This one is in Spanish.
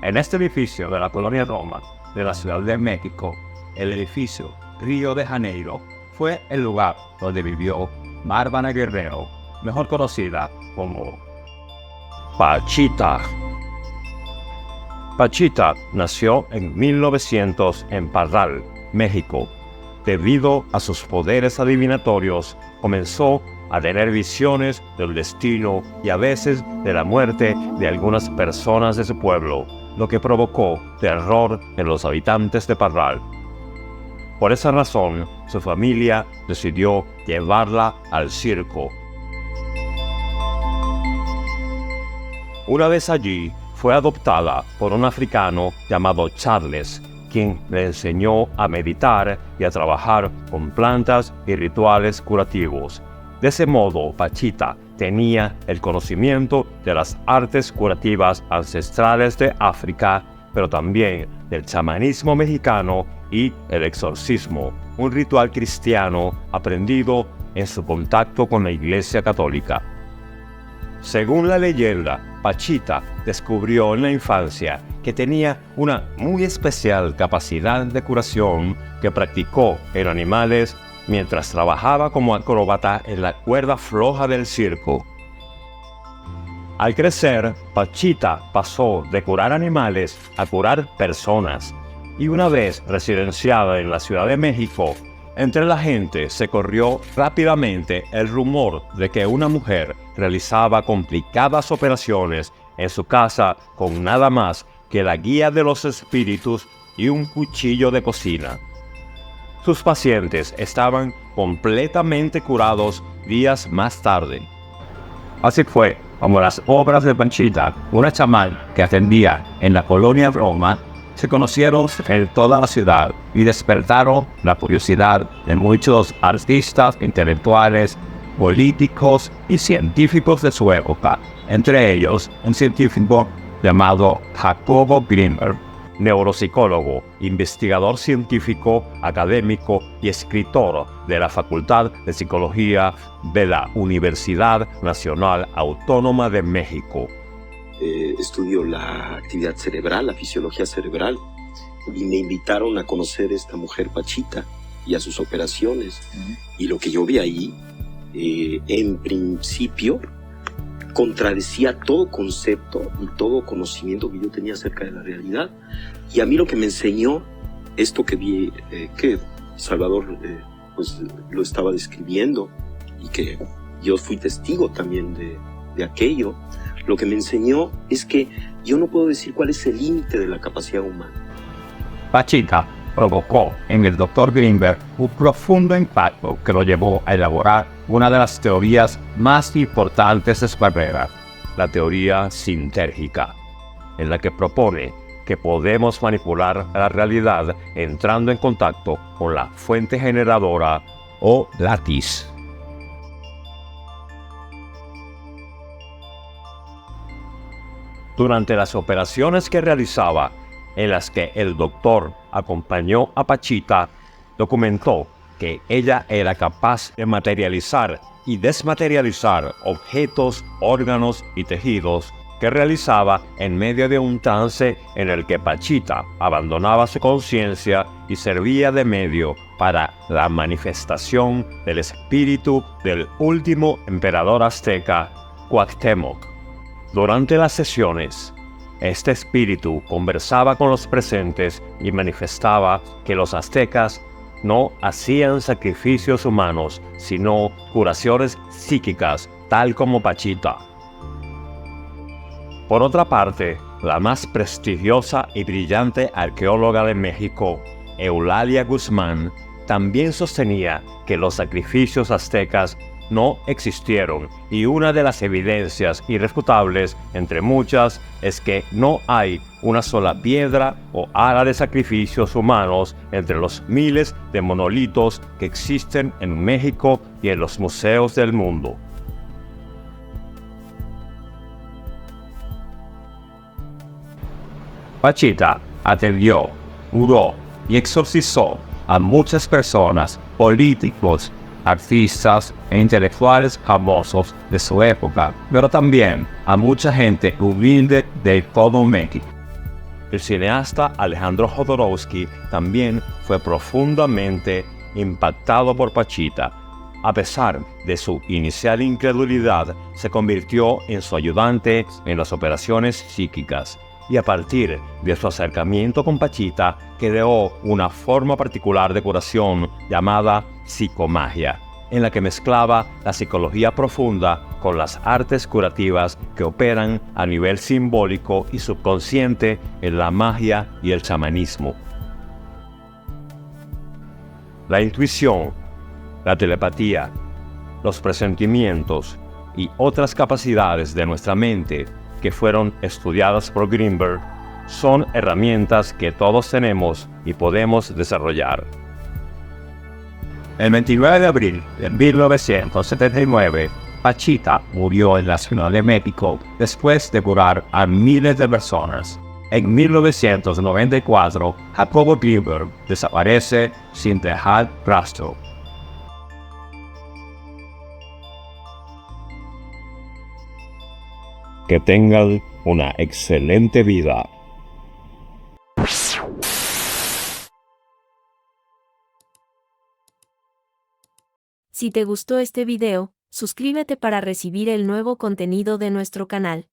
En este edificio de la colonia Roma de la Ciudad de México, el edificio Río de Janeiro, fue el lugar donde vivió Bárbara Guerrero, mejor conocida como Pachita. Pachita nació en 1900 en Parral, México. Debido a sus poderes adivinatorios, comenzó a tener visiones del destino y a veces de la muerte de algunas personas de su pueblo, lo que provocó terror en los habitantes de Parral. Por esa razón, su familia decidió llevarla al circo. Una vez allí, fue adoptada por un africano llamado Charles, quien le enseñó a meditar y a trabajar con plantas y rituales curativos. De ese modo, Pachita tenía el conocimiento de las artes curativas ancestrales de África, pero también del chamanismo mexicano y el exorcismo, un ritual cristiano aprendido en su contacto con la Iglesia Católica. Según la leyenda, Pachita descubrió en la infancia que tenía una muy especial capacidad de curación que practicó en animales mientras trabajaba como acróbata en la cuerda floja del circo. Al crecer, Pachita pasó de curar animales a curar personas, y una vez residenciada en la Ciudad de México, entre la gente se corrió rápidamente el rumor de que una mujer realizaba complicadas operaciones en su casa con nada más que la guía de los espíritus y un cuchillo de cocina. Sus pacientes estaban completamente curados días más tarde. Así fue como las obras de Pachita, una chamán que atendía en la colonia Roma, se conocieron en toda la ciudad y despertaron la curiosidad de muchos artistas, intelectuales, políticos y científicos de su época, entre ellos un científico llamado Jacobo Grimberg, neuropsicólogo, investigador científico, académico y escritor de la Facultad de Psicología de la Universidad Nacional Autónoma de México. Estudio la actividad cerebral, la fisiología cerebral, y me invitaron a conocer a esta mujer Pachita y a sus operaciones. Y lo que yo vi ahí, en principio, contradecía todo concepto y todo conocimiento que yo tenía acerca de la realidad. Y a mí lo que me enseñó, esto que vi, que Salvador pues lo estaba describiendo, y que yo fui testigo también de aquello, lo que me enseñó es que yo no puedo decir cuál es el límite de la capacidad humana. Pachita provocó en el Dr. Grimberg un profundo impacto que lo llevó a elaborar una de las teorías más importantes de su carrera, la teoría sintérgica, en la que propone que podemos manipular la realidad entrando en contacto con la fuente generadora o latiz. Durante las operaciones que realizaba, en las que el doctor acompañó a Pachita, documentó que ella era capaz de materializar y desmaterializar objetos, órganos y tejidos que realizaba en medio de un trance en el que Pachita abandonaba su conciencia y servía de medio para la manifestación del espíritu del último emperador azteca, Cuauhtémoc. Durante las sesiones, este espíritu conversaba con los presentes y manifestaba que los aztecas no hacían sacrificios humanos, sino curaciones psíquicas, tal como Pachita. Por otra parte, la más prestigiosa y brillante arqueóloga de México, Eulalia Guzmán, también sostenía que los sacrificios aztecas no existieron, y una de las evidencias irrefutables, entre muchas, es que no hay una sola piedra o ala de sacrificios humanos entre los miles de monolitos que existen en México y en los museos del mundo. Pachita atendió, curó y exorcizó a muchas personas, políticos, artistas e intelectuales famosos de su época, pero también a mucha gente humilde de todo México. El cineasta Alejandro Jodorowsky también fue profundamente impactado por Pachita. A pesar de su inicial incredulidad, se convirtió en su ayudante en las operaciones psíquicas y a partir de su acercamiento con Pachita creó una forma particular de curación llamada psicomagia, en la que mezclaba la psicología profunda con las artes curativas que operan a nivel simbólico y subconsciente en la magia y el chamanismo. La intuición, la telepatía, los presentimientos y otras capacidades de nuestra mente que fueron estudiadas por Greenberg son herramientas que todos tenemos y podemos desarrollar. El 29 de abril de 1979, Pachita murió en la Ciudad de México después de curar a miles de personas. En 1994, Jacobo Greenberg desaparece sin dejar rastro. Que tengan una excelente vida. Si te gustó este video, suscríbete para recibir el nuevo contenido de nuestro canal.